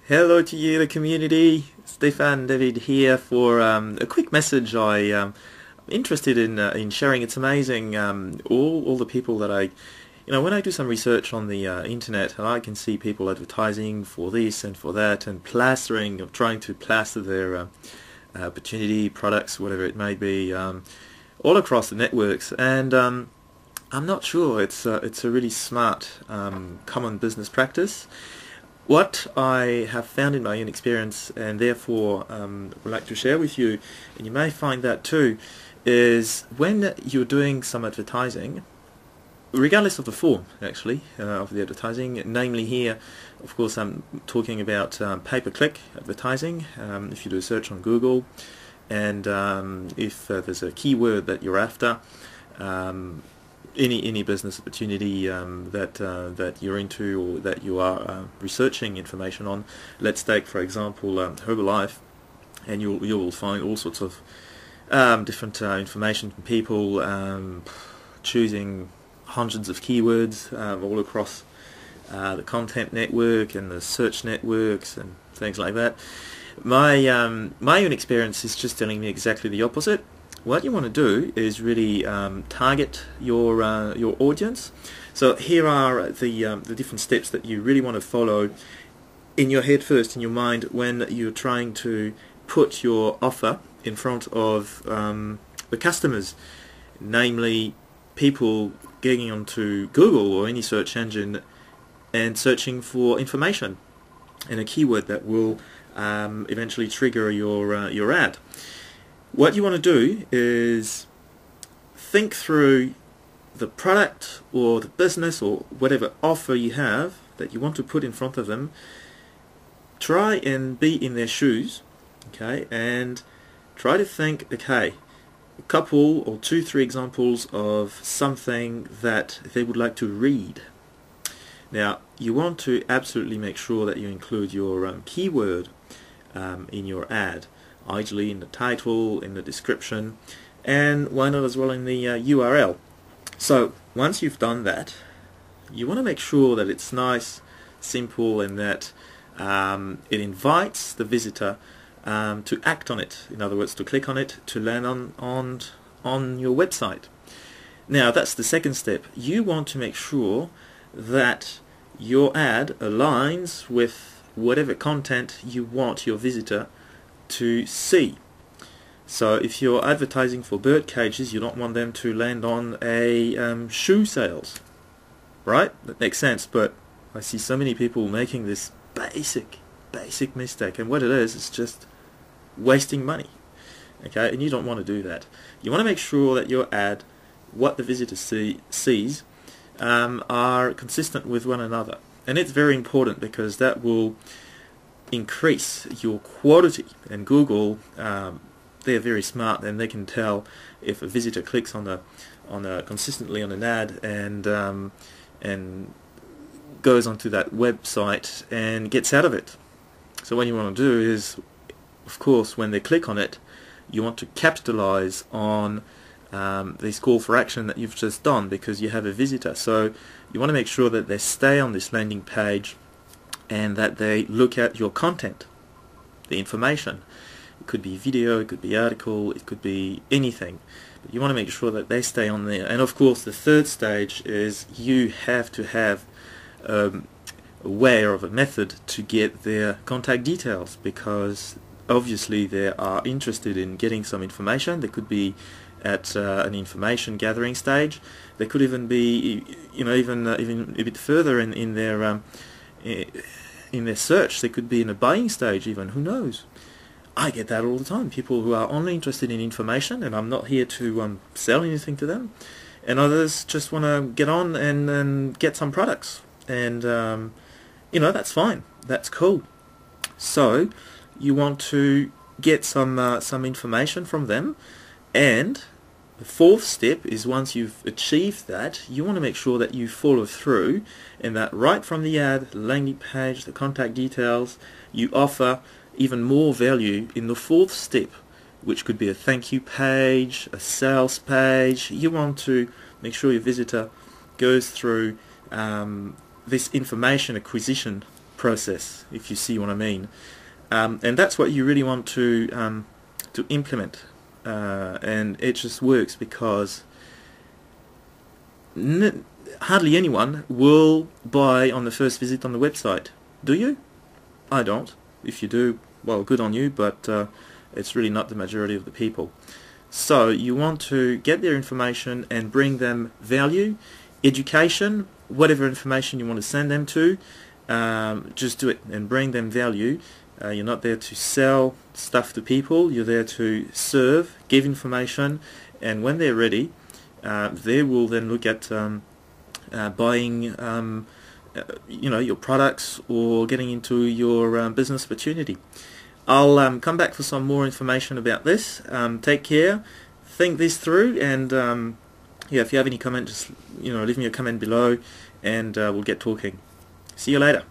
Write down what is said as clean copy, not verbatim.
Hello to you, the community. Stefan David here for a quick message. I'm interested in sharing. It's amazing all the people that when I do some research on the internet, and I can see people advertising for this and for that and trying to plaster their opportunity, products, whatever it may be, all across the networks. And I'm not sure it's a really smart common business practice. What I have found in my own experience, and therefore would like to share with you, and you may find that too, is when you're doing some advertising, regardless of the form actually of the advertising, namely here of course I'm talking about pay-per-click advertising. If you do a search on Google, and if there's a keyword that you're after, any business opportunity that you're into or that you are researching information on. Let's take for example Herbalife, and you will find all sorts of different information from people choosing hundreds of keywords all across the content network and the search networks and things like that. My own experience is just telling me exactly the opposite. What you want to do is really target your audience. So here are the different steps that you really want to follow in your head first, in your mind, when you're trying to put your offer in front of the customers, namely people getting onto Google or any search engine and searching for information and a keyword that will eventually trigger your ad. What you want to do is think through the product or the business or whatever offer you have that you want to put in front of them. Try and be in their shoes, okay, and try to think, okay, a couple or two, three examples of something that they would like to read. Now, you want to absolutely make sure that you include your keyword in your ad. Ideally in the title, in the description, and why not as well in the URL. So once you've done that, you want to make sure that it's nice, simple, and that it invites the visitor to act on it. In other words, to click on it, to land on your website. Now that's the second step. You want to make sure that your ad aligns with whatever content you want your visitor to see. So if you're advertising for bird cages, you don't want them to land on a shoe sales, right? That makes sense, but I see so many people making this basic mistake, and what it is just wasting money, okay? And you don't want to do that. You want to make sure that your ad, what the visitor sees, are consistent with one another, and it's very important because that will increase your quality. And Google, they're very smart, and they can tell if a visitor clicks consistently on an ad and goes onto that website and gets out of it. So what you want to do is, of course, when they click on it, you want to capitalize on this call for action that you've just done, because you have a visitor. So you want to make sure that they stay on this landing page and that they look at your content, the information. It could be video, it could be article, it could be anything. But you want to make sure that they stay on there. And of course the third stage is you have to have a way or a method to get their contact details, because obviously they are interested in getting some information. They could be at an information gathering stage. They could even be even a bit further in their search. They could be in a buying stage even, who knows. I get that all the time, people who are only interested in information, and I'm not here to sell anything to them, and others just want to get on and get some products, and that's fine, that's cool. So you want to get some information from them, and the fourth step is, once you've achieved that, you want to make sure that you follow through, and that right from the ad, landing page, the contact details, you offer even more value in the fourth step, which could be a thank you page, a sales page. You want to make sure your visitor goes through this information acquisition process, if you see what I mean. And that's what you really want to implement, and it just works because hardly anyone will buy on the first visit on the website. Do you? I don't. If you do, well, good on you, but it's really not the majority of the people. So you want to get their information and bring them value, education, whatever information you want to send them to. Just do it and bring them value. You're not there to sell stuff to people. You're there to serve, give information, and when they're ready, they will then look at buying your products or getting into your business opportunity. I'll come back for some more information about this. Take care, think this through, and yeah, if you have any comment, just leave me a comment below, and we'll get talking. See you later.